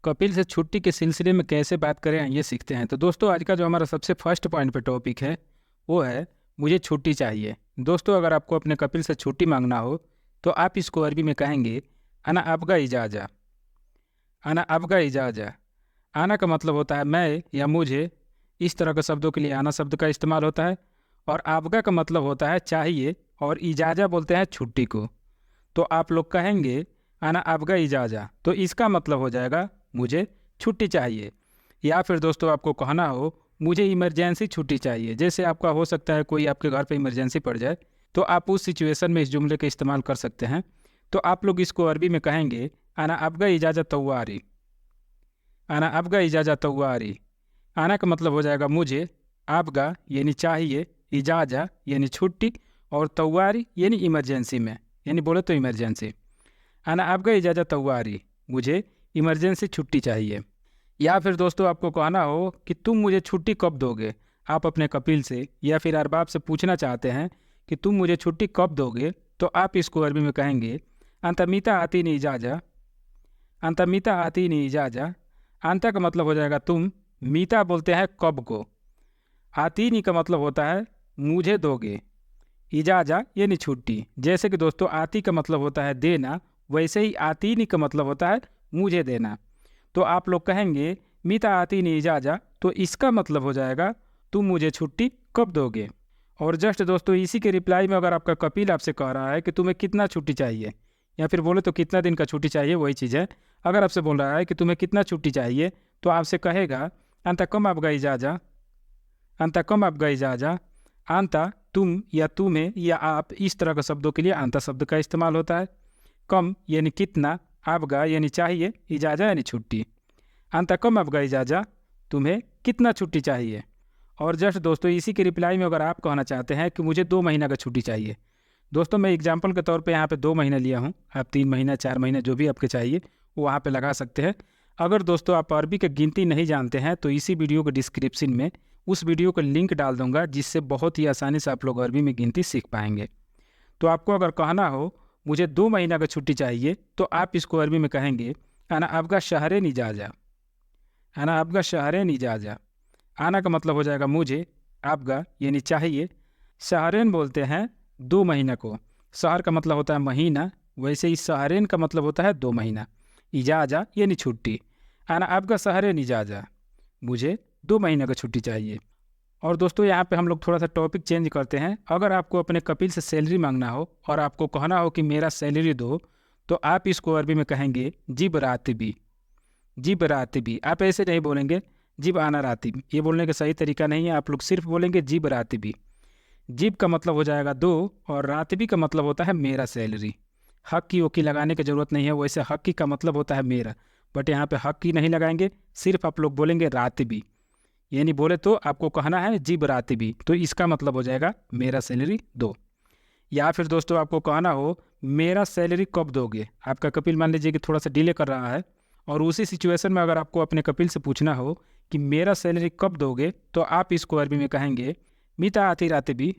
कपिल से छुट्टी के सिलसिले में कैसे बात करें ये सीखते हैं। तो दोस्तों आज का जो हमारा सबसे फर्स्ट पॉइंट पे टॉपिक है वो है मुझे छुट्टी चाहिए। दोस्तों अगर आपको अपने कपिल से छुट्टी मांगना हो तो आप इसको अरबी में कहेंगे अना अबगा इजाज़ा। अना अबगा इजाज़ा। आना का मतलब होता है मैं या मुझे। इस तरह के शब्दों के लिए आना शब्द का इस्तेमाल होता है। और आबगा का मतलब होता है चाहिए और इजाज़ा बोलते हैं छुट्टी को। तो आप लोग कहेंगे आना अबगा इजाज़ा, तो इसका मतलब हो जाएगा मुझे छुट्टी चाहिए। या फिर दोस्तों आपको कहना हो मुझे इमरजेंसी छुट्टी चाहिए, जैसे आपका हो सकता है कोई आपके घर पे इमरजेंसी पड़ जाए, तो आप उस सिचुएशन में इस जुमले का इस्तेमाल कर सकते हैं। तो आप लोग इसको अरबी में कहेंगे आना अबगा इजाज़ा तव्वारी। आना अबगा इजाज़ा तव्वारी। आना का मतलब हो जाएगा मुझे, अबगा यानी चाहिए, इजाज़ा यानी छुट्टी, और तव्वारी यानी इमरजेंसी में, यानी बोले तो इमरजेंसी। आना अबगा इजाज़ा तव्वारी, मुझे इमरजेंसी छुट्टी चाहिए। या फिर दोस्तों आपको कहना हो कि तुम मुझे छुट्टी कब दोगे। आप अपने कपिल से या फिर अरबाब से पूछना चाहते हैं कि तुम मुझे छुट्टी कब दोगे, तो आप इसको अरबी में कहेंगे अंतमीता आती नी इजाज़ा। अंतमीता आती नी इजाज़ा। अंता का मतलब हो जाएगा तुम, मीता बोलते हैं कब को, आतीनी का मतलब होता है मुझे दोगे, इजाज़ा यानी छुट्टी। जैसे कि दोस्तों आती का मतलब होता है देना, वैसे ही आतीनी का मतलब होता है मुझे देना। तो आप लोग कहेंगे मीता आतीनी इजाज़ा, तो इसका मतलब हो जाएगा तुम मुझे छुट्टी कब दोगे। और जस्ट दोस्तों इसी के रिप्लाई में अगर आपका कपिल आपसे कह रहा है कि तुम्हें कितना छुट्टी चाहिए, या फिर बोले तो कितना दिन का छुट्टी चाहिए, वही चीज़ है। अगर आपसे बोल रहा है कि तुम्हें कितना छुट्टी चाहिए, तो आपसे कहेगा अंता कम अबगा इजाज़ा। अंता कम अबगा इजाज़ा। अंता तुम या तुम्हें या आप, इस तरह के शब्दों के लिए अंता शब्द का इस्तेमाल होता है। कम यानी कितना, अबगा यानी चाहिए, इजाज़ा यानी छुट्टी। अंता कम अबगा इजाज़ा, तुम्हें कितना छुट्टी चाहिए। और जस्ट दोस्तों इसी के रिप्लाई में अगर आप कहना चाहते हैं कि मुझे 2 महीना का छुट्टी चाहिए, दोस्तों मैं एग्जाम्पल के तौर पे यहाँ पे 2 महीना लिया हूँ, आप 3 महीना 4 महीना जो भी आपके चाहिए वो वहाँ पे लगा सकते हैं। अगर दोस्तों आप अरबी की गिनती नहीं जानते हैं तो इसी वीडियो के डिस्क्रिप्शन में उस वीडियो का लिंक डाल दूंगा, जिससे बहुत ही आसानी से आप लोग अरबी में गिनती सीख पाएंगे। तो आपको अगर कहना हो मुझे 2 महीना का छुट्टी चाहिए, तो आप इसको अरबी में कहेंगे आना अबगा शहरेन इजाज़ा। आना अबगा शहरेन इजाज़ा। आना का मतलब हो जाएगा मुझे, अबगा यानी चाहिए, शहरेन बोलते हैं 2 महीना को। शहर का मतलब होता है महीना, वैसे ही शहरेन का मतलब होता है 2 महीना। इजाज़ा यानी छुट्टी। आना अबगा शहरेन इजाज़ा, मुझे 2 महीने का छुट्टी चाहिए। और दोस्तों यहाँ पे हम लोग थोड़ा सा टॉपिक चेंज करते हैं। अगर आपको अपने कपिल से सैलरी मांगना हो और आपको कहना हो कि मेरा सैलरी दो, तो आप इसको अरबी में कहेंगे जिब रातिबी। जिब रातिबी। आप ऐसे नहीं बोलेंगे जिब आना रातिब, ये बोलने का सही तरीका नहीं है। आप लोग सिर्फ बोलेंगे जिब रातिबी। जिब का मतलब हो जाएगा दो, और रातिबी का मतलब होता है मेरा सैलरी। हक की ओकी लगाने की ज़रूरत नहीं है, वैसे हक की का मतलब होता है मेरा, बट यहाँ पे हक की नहीं लगाएंगे, सिर्फ आप लोग बोलेंगे रातिबी। यानी बोले तो आपको कहना है जिब रातिबी, तो इसका मतलब हो जाएगा मेरा सैलरी दो। या फिर दोस्तों आपको कहना हो मेरा सैलरी कब दोगे। आपका कपिल मान लीजिए कि थोड़ा सा डिले कर रहा है, और उसी सिचुएशन में अगर आपको अपने कपिल से पूछना हो कि मेरा सैलरी कब दोगे, तो आप इसको अरबी में कहेंगे मीता आती रातिबी।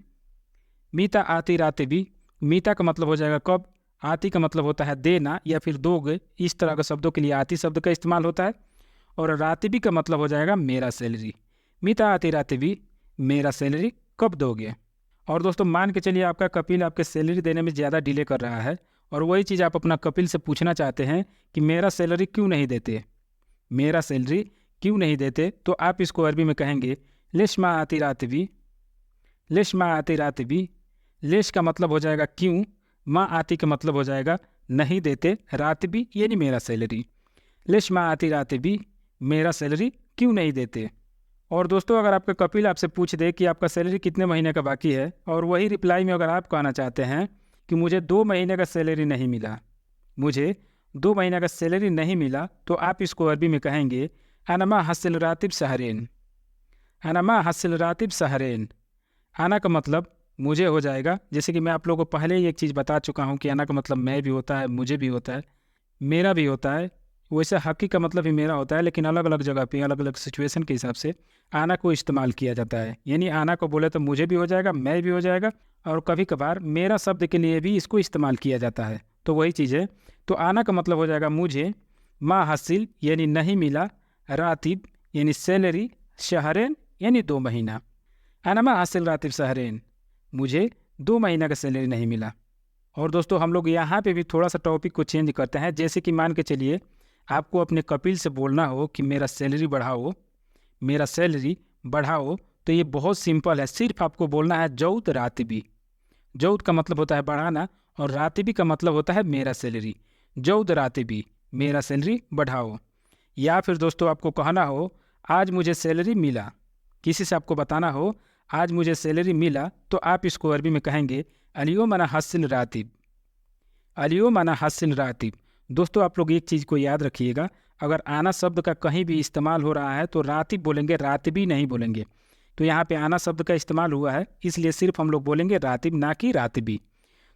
मीता आती रातिबी। मीता का मतलब हो जाएगा कब, आती का मतलब होता है देना या फिर दोगे। इस तरह के शब्दों के लिए आती शब्द का इस्तेमाल होता है। और रातिबी का मतलब हो जाएगा मेरा सैलरी। मीता आती रातिबी, मेरा सैलरी कब दोगे। और दोस्तों मान के चलिए आपका कपिल आपके सैलरी देने में ज़्यादा डिले कर रहा है, और वही चीज़ आप अपना कपिल से पूछना चाहते हैं कि मेरा सैलरी क्यों नहीं देते, मेरा सैलरी क्यों नहीं देते, तो आप इसको अरबी में कहेंगे लेश मा आती रातिबी। लेश मा आती रातिबी। लेश का मतलब हो जाएगा क्यों, माँ आती का मतलब हो जाएगा नहीं देते, रातिबी यानी मेरा सैलरी। लेश मा आती रातिबी, मेरा सैलरी क्यों नहीं देते। और दोस्तों अगर आपका कपिल आपसे पूछ दे कि आपका सैलरी कितने महीने का बाकी है, और वही रिप्लाई में अगर आप कहना चाहते हैं कि मुझे 2 महीने का सैलरी नहीं मिला, मुझे 2 महीने का सैलरी नहीं मिला, तो आप इसको अरबी में कहेंगे अनमा हसल रातिब सहरेन। अनमा हसल रातिब सहरेन। आना का मतलब मुझे हो जाएगा, जैसे कि मैं आप लोगों को पहले ही एक चीज़ बता चुका हूँ कि आना का मतलब मैं भी होता है, मुझे भी होता है, मेरा भी होता है। वैसे हकी का मतलब भी मेरा होता है, लेकिन अलग अलग जगह पे अलग अलग सिचुएशन के हिसाब से आना को इस्तेमाल किया जाता है। यानी आना को बोले तो मुझे भी हो जाएगा, मैं भी हो जाएगा, और कभी कभार मेरा शब्द के लिए भी इसको इस्तेमाल किया जाता है। तो वही चीज़ है। तो आना का मतलब हो जाएगा मुझे, मा हासिल यानी नहीं मिला, रातिब यानी सैलरी, शहरेन यानी 2 महीना। अना मा हासिल रातिब शहरेन, मुझे 2 महीना का सैलरी नहीं मिला। और दोस्तों हम लोग यहाँ पे भी थोड़ा सा टॉपिक को चेंज करते हैं। जैसे कि मान के चलिए आपको अपने कपिल से बोलना हो कि मेरा सैलरी बढ़ाओ, मेरा सैलरी बढ़ाओ, तो ये बहुत सिंपल है। सिर्फ आपको बोलना है जौत रातिबी। जौत का मतलब होता है बढ़ाना और रातिबी का मतलब होता है मेरा सैलरी। जौत रातिबी, मेरा सैलरी बढ़ाओ। या फिर दोस्तों आपको कहना हो आज मुझे सैलरी मिला, किसी से आपको बताना हो आज मुझे सैलरी मिला, तो आप इसको अरबी में कहेंगे अलियोम अना हासिल रातिब। अलियोम अना हासिल रातिब। दोस्तों आप लोग एक चीज़ को याद रखिएगा, अगर आना शब्द का कहीं भी इस्तेमाल हो रहा है तो रातिब बोलेंगे, रातिबी नहीं बोलेंगे। तो यहाँ पे आना शब्द का इस्तेमाल हुआ है, इसलिए सिर्फ हम लोग बोलेंगे रातिब, ना कि रातिबी।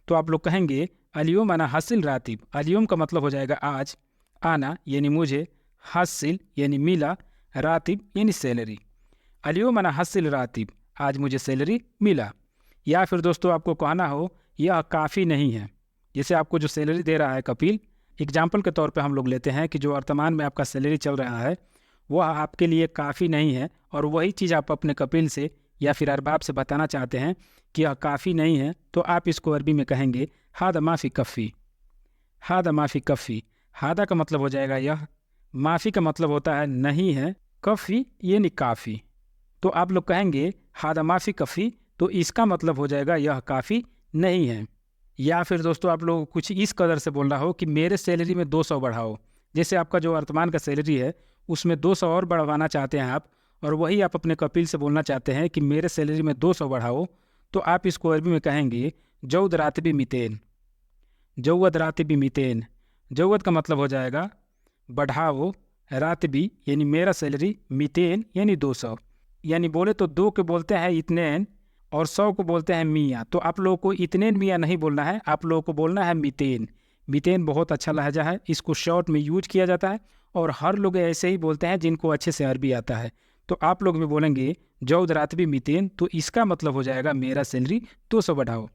तो आप लोग कहेंगे अलियोम अना हासिल रातिब। अलियोम का मतलब हो जाएगा आज, आना यानी मुझे, हासिल यानी मिला, रातिब यानी सैलरी। अलियोम अना हासिल रातिब, आज मुझे सैलरी मिला। या फिर दोस्तों आपको कहना हो यह काफ़ी नहीं है। जैसे आपको जो सैलरी दे रहा है कपिल, एग्जाम्पल के तौर पे हम लोग लेते हैं कि जो वर्तमान में आपका सैलरी चल रहा है वह आपके लिए काफ़ी नहीं है, और वही चीज़ आप अपने कपिल से या फिर अरबाब से बताना चाहते हैं कि यह काफ़ी नहीं है, तो आप इसको अरबी में कहेंगे हादा माफ़ी कफ़ी। हादा माफ़ी कफ़ी। हादा का मतलब हो जाएगा यह, माफ़ी का मतलब होता है नहीं है, कफ़ी यानी काफ़ी। तो आप लोग कहेंगे हादा माफ़ी कफ़ी, तो इसका मतलब हो जाएगा यह काफ़ी नहीं है। या फिर दोस्तों आप लोग कुछ इस कदर से बोल रहा हो कि मेरे सैलरी में 200 बढ़ाओ। जैसे आपका जो वर्तमान का सैलरी है उसमें 200 और बढ़वाना चाहते हैं आप, और वही आप अपने कपिल से बोलना चाहते हैं कि मेरे सैलरी में 200 बढ़ाओ, तो आप इसको अरबी में कहेंगे जौद रातिबी मितेन। जौद रातिबी मितेन। जौद का मतलब हो जाएगा बढ़ाओ, रातिबी यानी मेरा सैलरी, मितेन यानी 200। यानी बोले तो 2 के बोलते हैं इतनेन और 100 को बोलते हैं मियाँ। तो आप लोगों को इतनेन मियाँ नहीं बोलना है, आप लोगों को बोलना है मितेन। मितेन बहुत अच्छा लहजा है, इसको शॉर्ट में यूज किया जाता है और हर लोग ऐसे ही बोलते हैं जिनको अच्छे से अरबी आता है। तो आप लोग भी बोलेंगे जौद रातिबी मितेन, तो इसका मतलब हो जाएगा मेरा सैलरी 200 बढ़ाओ।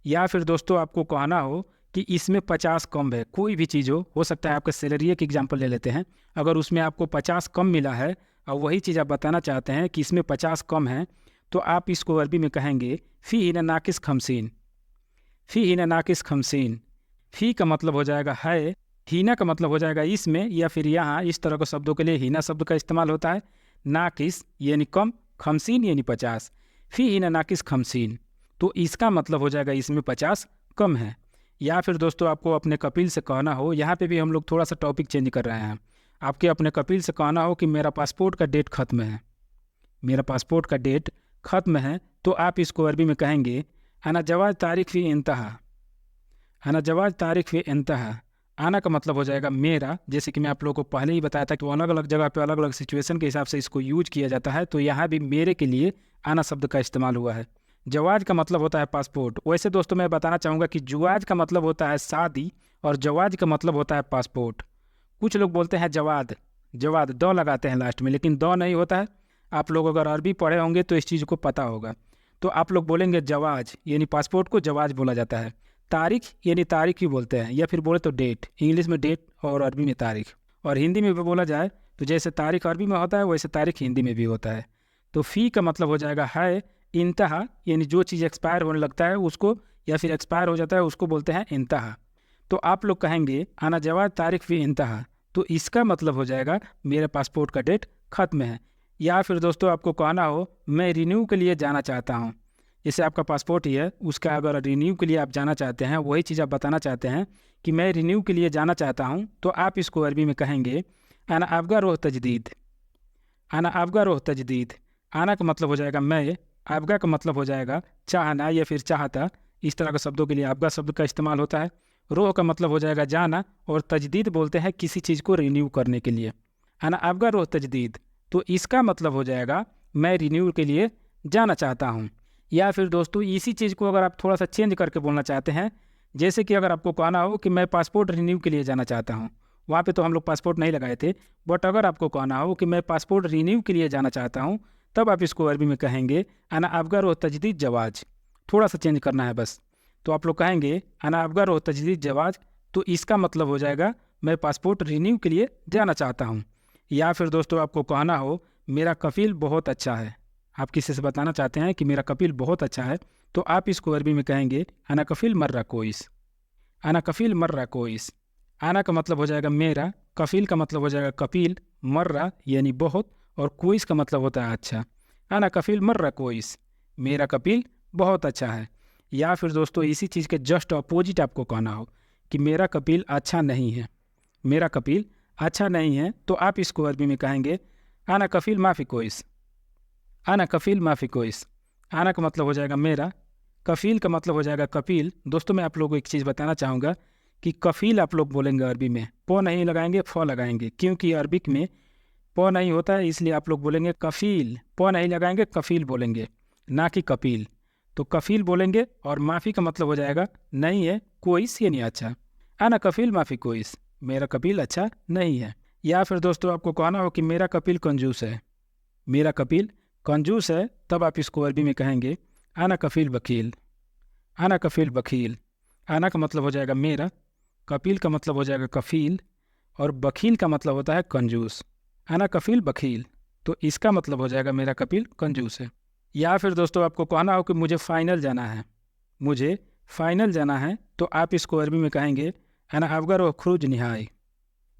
या फिर दोस्तों आपको कहना हो कि इसमें 50 कम है, कोई भी चीज़ हो सकता है आपका सैलरी एक एग्जाम्पल ले लेते हैं, अगर उसमें आपको 50 कम मिला है और वही चीज़ आप बताना चाहते हैं कि इसमें 50 कम है, तो आप इसको अरबी में कहेंगे फ़ी हिना नाकिस खमसीन। फ़ी हिना नाकिस खमसीन। फ़ी का मतलब हो जाएगा है, हीना का मतलब हो जाएगा इसमें या फिर यहाँ, इस तरह के शब्दों के लिए हीना शब्द का इस्तेमाल होता है। नाकिस यानी कम, खमसीन यानी 50। फ़ी हिना नाकिस खमसीन, तो इसका मतलब हो जाएगा इसमें 50 कम है। या फिर दोस्तों आपको अपने कपिल से कहना हो, यहाँ पे भी हम लोग थोड़ा सा टॉपिक चेंज कर रहे हैं, आपके अपने कपिल से कहना हो कि मेरा पासपोर्ट का डेट ख़त्म है, मेरा पासपोर्ट का डेट ख़त्म है, तो आप इसको अरबी में कहेंगे अना जवाज तारीख फ़ी इंतहा। अना जवाज तारीख फ़ी इंतहा। आना का मतलब हो जाएगा मेरा, जैसे कि मैं आप लोगों को पहले ही बताया था कि वो अलग अलग जगह पे अलग अलग सिचुएशन के हिसाब से इसको यूज किया जाता है, तो यहाँ भी मेरे के लिए आना शब्द का इस्तेमाल हुआ है। जवाज का मतलब होता है पासपोर्ट। वैसे दोस्तों मैं बताना चाहूँगा कि जुआज का मतलब होता है शादी और जवाज का मतलब होता है पासपोर्ट। कुछ लोग बोलते हैं जवाद, जवाद दौ लगाते हैं लास्ट में, लेकिन दौ नहीं होता है। आप लोग अगर अरबी पढ़े होंगे तो इस चीज़ को पता होगा। तो आप लोग बोलेंगे जवाज यानी पासपोर्ट को जवाज बोला जाता है। तारीख यानी तारीख ही बोलते हैं, या फिर बोले तो डेट, इंग्लिश में डेट और अरबी में तारीख। और हिंदी में भी बोला जाए तो जैसे तारीख अरबी में होता है वैसे तारीख हिंदी में भी होता है। तो फ़ी का मतलब हो जाएगा है, इंतहा यानी जो चीज़ एक्सपायर होने लगता है उसको, या फिर एक्सपायर हो जाता है उसको बोलते हैं इंतहा। तो आप लोग कहेंगे आना जवाज तारीख फ़ी इंतहा, तो इसका मतलब हो जाएगा मेरे पासपोर्ट का डेट ख़त्म है। या फिर दोस्तों आपको कहना हो मैं रिन्यू के लिए जाना चाहता हूँ, जैसे आपका पासपोर्ट ही है उसका अगर रिन्यू के लिए आप जाना चाहते हैं, वही चीज़ आप बताना चाहते हैं कि मैं रिन्यू के लिए जाना चाहता हूँ, तो आप इसको अरबी में कहेंगे आना आबगा रोह तजदीद। आना आबगा रोह तजदीद। आना का मतलब हो जाएगा मैं, आबगा का मतलब हो जाएगा चाहना या फिर चाहता। इस तरह के शब्दों के लिए आबगा शब्द का इस्तेमाल होता है। रोह का मतलब हो जाएगा जाना, और तजदीद बोलते हैं किसी चीज़ को रिन्यू करने के लिए। आना आबगा रोह तजदीद, तो इसका मतलब हो जाएगा मैं रिन्यू के लिए जाना चाहता हूँ। या फिर दोस्तों इसी चीज़ को अगर आप थोड़ा सा चेंज करके बोलना चाहते हैं, जैसे कि अगर आपको कहना हो कि मैं पासपोर्ट रिन्यू के लिए जाना चाहता हूँ, वहाँ पे तो हम लोग पासपोर्ट नहीं लगाए थे, बट अगर आपको कहना हो कि मैं पासपोर्ट रिन्यू के लिए जाना चाहता हूँ, तब आप इसको अरबी में कहेंगे अना अबगा रोह तजदीद जवाज। थोड़ा सा चेंज करना है बस। तो आप लोग कहेंगे अना अबगा रोह तजदीद जवाज, तो इसका मतलब हो जाएगा मैं पासपोर्ट रिन्यू के लिए जाना चाहता हूँ। या फिर दोस्तों आपको कहना हो मेरा कपिल बहुत अच्छा है, आप किसी से बताना चाहते हैं कि मेरा कपिल बहुत अच्छा है, तो आप इसको अरबी में कहेंगे अना कफिल मर्रा कोइस। अना कफिल मर्रा कोइस। आना का मतलब हो जाएगा मेरा, कफिल का मतलब हो जाएगा कपिल, मर्रा यानी बहुत, और कोइस का मतलब होता है अच्छा। आना कफिल मर्रा कोइस, मेरा कपिल बहुत अच्छा है। या फिर दोस्तों इसी चीज़ के जस्ट अपोजिट आपको कहना हो कि मेरा कपिल अच्छा नहीं है, मेरा कपिल अच्छा नहीं है, तो आप इसको अरबी में कहेंगे आना कफिल माफ़ी कोइस। आना कफिल माफ़ी कोइस। आना का मतलब हो जाएगा मेरा, कफील का मतलब हो जाएगा कपिल। दोस्तों मैं आप लोगों को एक चीज़ बताना चाहूँगा कि कफील आप लोग बोलेंगे अरबी में, प नहीं लगाएंगे, फ लगाएंगे, क्योंकि अरबिक में प नहीं होता है, इसलिए आप लोग बोलेंगे कफील। प नहीं लगाएंगे, कफील बोलेंगे, ना कि कपिल। तो कफील बोलेंगे, और माफ़ी का मतलब हो जाएगा नहीं है, कोइस यानी अच्छा। आना कफील माफ़ी कोइस, मेरा कपिल अच्छा नहीं है। या फिर दोस्तों आपको कहना हो कि मेरा कपिल कंजूस है, मेरा कपिल कंजूस है, तब आप इसको अरबी में कहेंगे आना कफील बकील। आना कफील बकील। आना का मतलब हो जाएगा मेरा, कपिल का मतलब हो जाएगा कफील, और बकील का मतलब होता है कंजूस। आना कफील बकील, तो इसका मतलब हो जाएगा मेरा कपिल कंजूस है। या फिर दोस्तों आपको कहना हो कि मुझे फ़ाइनल जाना है, मुझे फ़ाइनल जाना है, तो आप इसको अरबी में कहेंगे अना अवगर व खरूज निहाई।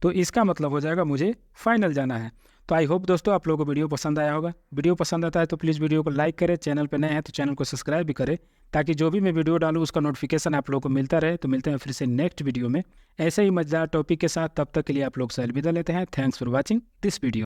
तो इसका मतलब हो जाएगा मुझे फाइनल जाना है। तो आई होप दोस्तों आप लोगों को वीडियो पसंद आया होगा। वीडियो पसंद आता है तो प्लीज़ वीडियो को लाइक करें, चैनल पर नए हैं तो चैनल को सब्सक्राइब भी करें, ताकि जो भी मैं वीडियो डालूँ उसका नोटिफिकेशन आप लोगों को मिलता रहे। तो मिलते हैं फिर से नेक्स्ट वीडियो में ऐसे ही मजेदार टॉपिक के साथ। तब तक के लिए आप लोग से अलविदा लेते हैं। Thanks for watching this video.